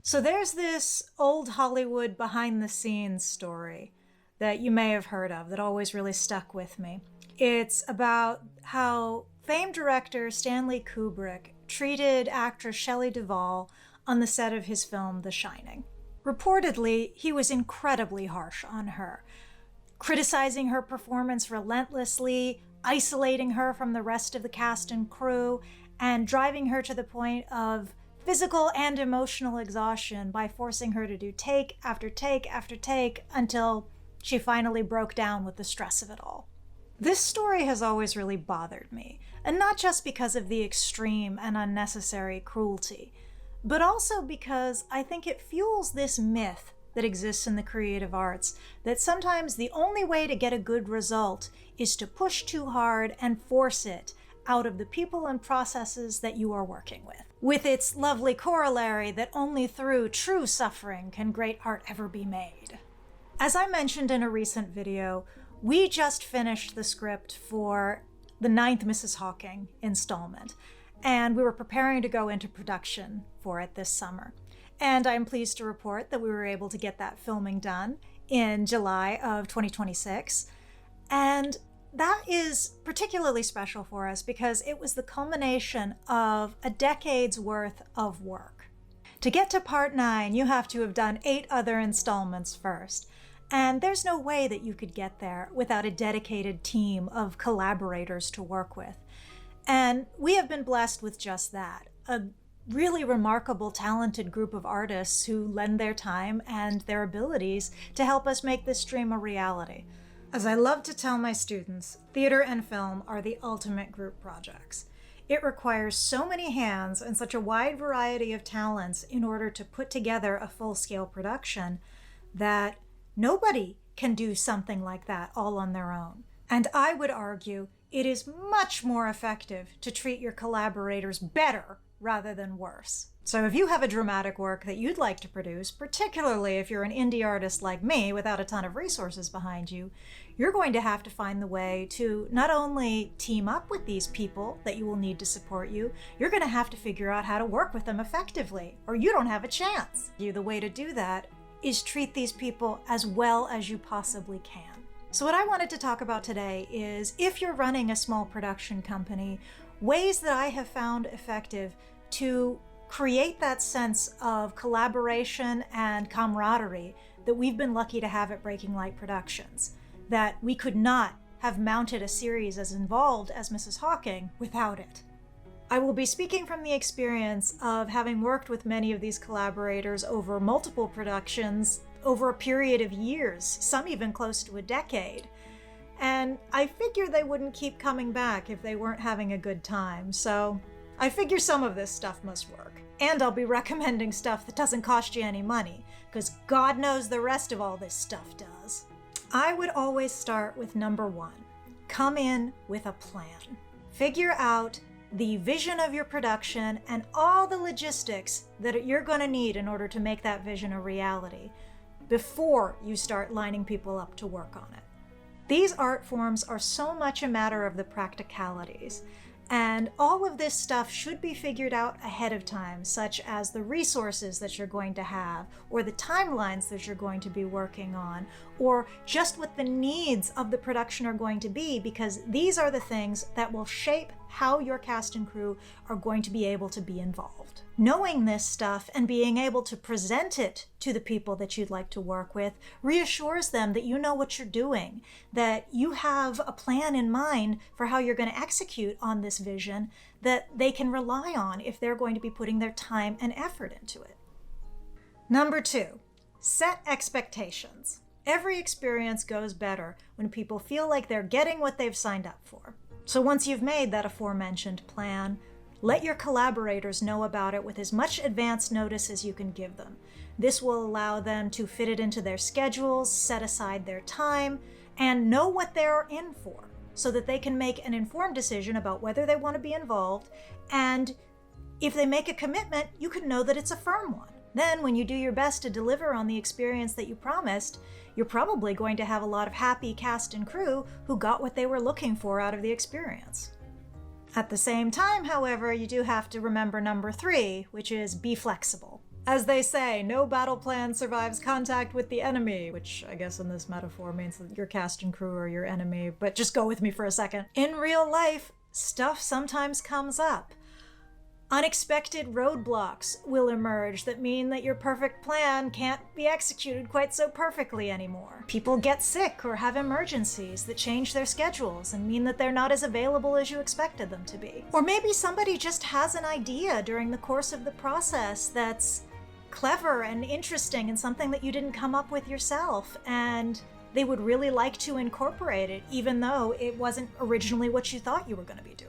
So there's this old Hollywood behind-the-scenes story that you may have heard of that always really stuck with me. It's about how famed director Stanley Kubrick treated actress Shelley Duvall on the set of his film The Shining. Reportedly, he was incredibly harsh on her, criticizing her performance relentlessly, isolating her from the rest of the cast and crew, and driving her to the point of physical and emotional exhaustion by forcing her to do take after take after take until she finally broke down with the stress of it all. This story has always really bothered me, and not just because of the extreme and unnecessary cruelty, but also because I think it fuels this myth that exists in the creative arts that sometimes the only way to get a good result is to push too hard and force it out of the people and processes that you are working with its lovely corollary that only through true suffering can great art ever be made. As I mentioned in a recent video, we just finished the script for the 9th Mrs. Hawking installment, and we were preparing to go into production for it this summer. And I'm pleased to report that we were able to get that filming done in July of 2026. And that is particularly special for us because it was the culmination of a decade's worth of work. To get to part 9, you have to have done 8 other installments first. And there's no way that you could get there without a dedicated team of collaborators to work with. And we have been blessed with just that, a really remarkable, talented group of artists who lend their time and their abilities to help us make this dream a reality. As I love to tell my students, theater and film are the ultimate group projects. It requires so many hands and such a wide variety of talents in order to put together a full-scale production that nobody can do something like that all on their own. And I would argue it is much more effective to treat your collaborators better rather than worse. So if you have a dramatic work that you'd like to produce, particularly if you're an indie artist like me without a ton of resources behind you, you're going to have to find the way to not only team up with these people that you will need to support you, you're going to have to figure out how to work with them effectively, or you don't have a chance. The way to do that is treat these people as well as you possibly can. So what I wanted to talk about today is, if you're running a small production company, ways that I have found effective to create that sense of collaboration and camaraderie that we've been lucky to have at Breaking Light Productions, that we could not have mounted a series as involved as Mrs. Hawking without it. I will be speaking from the experience of having worked with many of these collaborators over multiple productions over a period of years, some even close to a decade. And I figure they wouldn't keep coming back if they weren't having a good time, so I figure some of this stuff must work. And I'll be recommending stuff that doesn't cost you any money, because God knows the rest of all this stuff does. I would always start with number 1. Come in with a plan. Figure out the vision of your production and all the logistics that you're going to need in order to make that vision a reality before you start lining people up to work on it. These art forms are so much a matter of the practicalities, and all of this stuff should be figured out ahead of time, such as the resources that you're going to have, or the timelines that you're going to be working on, or just what the needs of the production are going to be, because these are the things that will shape how your cast and crew are going to be able to be involved. Knowing this stuff and being able to present it to the people that you'd like to work with reassures them that you know what you're doing, that you have a plan in mind for how you're going to execute on this vision that they can rely on if they're going to be putting their time and effort into it. Number 2, set expectations. Every experience goes better when people feel like they're getting what they've signed up for. So once you've made that aforementioned plan, let your collaborators know about it with as much advance notice as you can give them. This will allow them to fit it into their schedules, set aside their time, and know what they're in for, so that they can make an informed decision about whether they want to be involved, and if they make a commitment, you can know that it's a firm one. Then when you do your best to deliver on the experience that you promised, you're probably going to have a lot of happy cast and crew who got what they were looking for out of the experience. At the same time, however, you do have to remember number 3, which is be flexible. As they say, no battle plan survives contact with the enemy, which I guess in this metaphor means that your cast and crew are your enemy, but just go with me for a second. In real life, stuff sometimes comes up. Unexpected roadblocks will emerge that mean that your perfect plan can't be executed quite so perfectly anymore. People get sick or have emergencies that change their schedules and mean that they're not as available as you expected them to be. Or maybe somebody just has an idea during the course of the process that's clever and interesting and something that you didn't come up with yourself, and they would really like to incorporate it even though it wasn't originally what you thought you were going to be doing.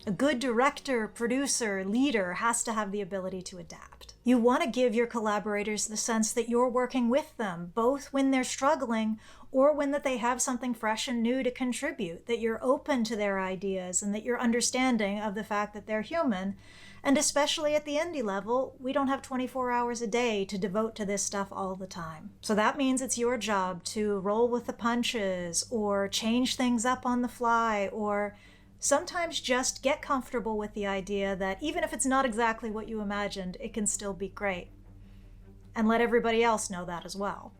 A good director, producer, leader has to have the ability to adapt. You want to give your collaborators the sense that you're working with them, both when they're struggling or when that they have something fresh and new to contribute, that you're open to their ideas and that you're understanding of the fact that they're human. And especially at the indie level, we don't have 24 hours a day to devote to this stuff all the time. So that means it's your job to roll with the punches or change things up on the fly, or sometimes just get comfortable with the idea that even if it's not exactly what you imagined, it can still be great. And let everybody else know that as well.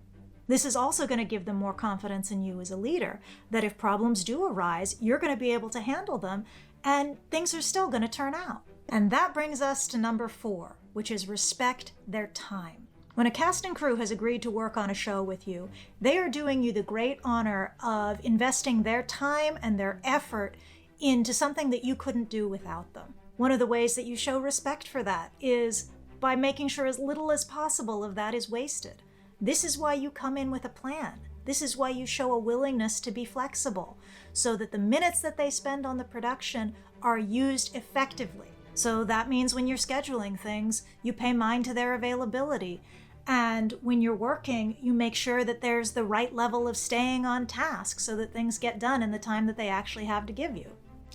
This is also going to give them more confidence in you as a leader, that if problems do arise, you're going to be able to handle them and things are still going to turn out. And that brings us to number 4, which is respect their time. When a cast and crew has agreed to work on a show with you, they are doing you the great honor of investing their time and their effort into something that you couldn't do without them. One of the ways that you show respect for that is by making sure as little as possible of that is wasted. This is why you come in with a plan. This is why you show a willingness to be flexible, so that the minutes that they spend on the production are used effectively. So that means when you're scheduling things, you pay mind to their availability. And when you're working, you make sure that there's the right level of staying on task so that things get done in the time that they actually have to give you.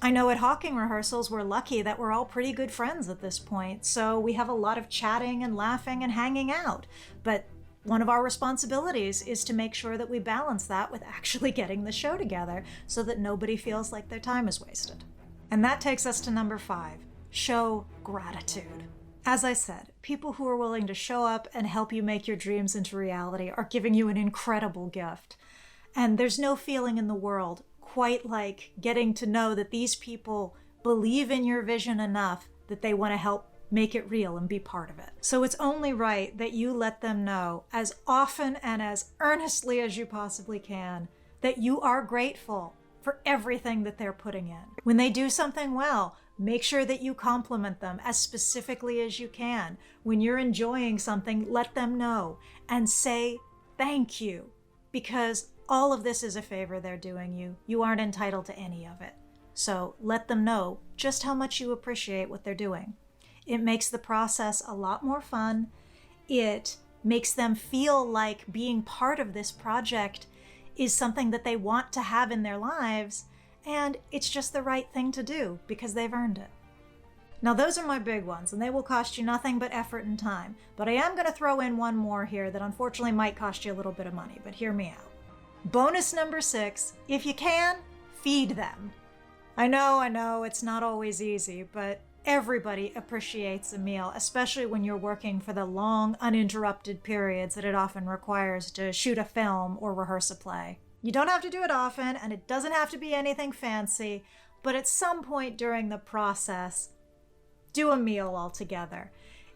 I know at Hawking rehearsals, we're lucky that we're all pretty good friends at this point, so we have a lot of chatting and laughing and hanging out. But one of our responsibilities is to make sure that we balance that with actually getting the show together so that nobody feels like their time is wasted. And that takes us to number 5, show gratitude. As I said, people who are willing to show up and help you make your dreams into reality are giving you an incredible gift. And there's no feeling in the world quite like getting to know that these people believe in your vision enough that they want to help make it real and be part of it. So it's only right that you let them know as often and as earnestly as you possibly can that you are grateful for everything that they're putting in. When they do something well, make sure that you compliment them as specifically as you can. When you're enjoying something, let them know and say thank you, because all of this is a favor they're doing you. You aren't entitled to any of it. So let them know just how much you appreciate what they're doing. It makes the process a lot more fun. It makes them feel like being part of this project is something that they want to have in their lives, and it's just the right thing to do because they've earned it. Now those are my big ones, and they will cost you nothing but effort and time. But I am going to throw in one more here that unfortunately might cost you a little bit of money, but hear me out. Bonus number 6, if you can, feed them. I know, it's not always easy, but everybody appreciates a meal, especially when you're working for the long, uninterrupted periods that it often requires to shoot a film or rehearse a play. You don't have to do it often, and it doesn't have to be anything fancy, but at some point during the process, do a meal all together.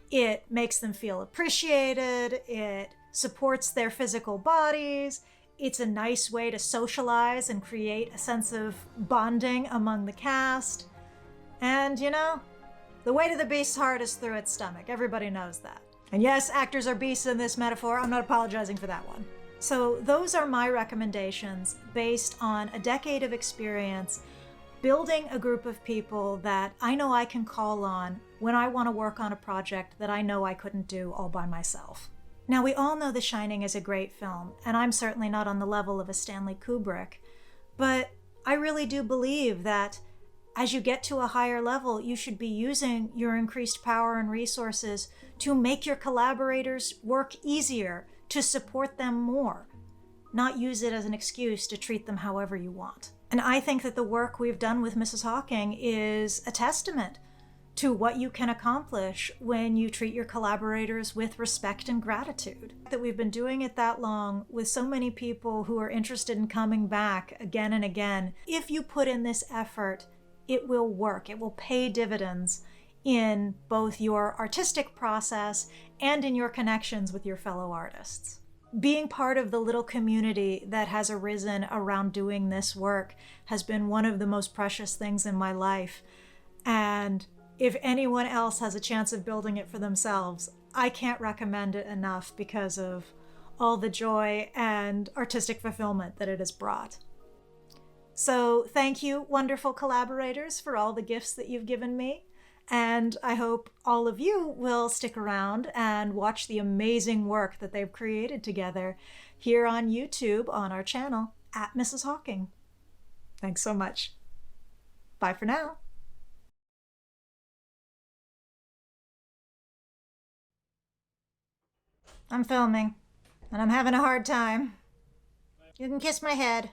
It makes them feel appreciated, it supports their physical bodies, it's a nice way to socialize and create a sense of bonding among the cast. And, the way to the beast's heart is through its stomach. Everybody knows that. And yes, actors are beasts in this metaphor. I'm not apologizing for that one. So those are my recommendations based on a decade of experience building a group of people that I know I can call on when I want to work on a project that I know I couldn't do all by myself. Now, we all know The Shining is a great film, and I'm certainly not on the level of a Stanley Kubrick, but I really do believe that as you get to a higher level, you should be using your increased power and resources to make your collaborators work easier, to support them more, not use it as an excuse to treat them however you want. And I think that the work we've done with Mrs. Hawking is a testament to what you can accomplish when you treat your collaborators with respect and gratitude. That we've been doing it that long with so many people who are interested in coming back again and again. If you put in this effort, it will work. It will pay dividends in both your artistic process and in your connections with your fellow artists. Being part of the little community that has arisen around doing this work has been one of the most precious things in my life. And if anyone else has a chance of building it for themselves, I can't recommend it enough because of all the joy and artistic fulfillment that it has brought. So thank you, wonderful collaborators, for all the gifts that you've given me. And I hope all of you will stick around and watch the amazing work that they've created together here on YouTube on our channel, @Mrs. Hawking. Thanks so much. Bye for now. I'm filming, and I'm having a hard time. You can kiss my head.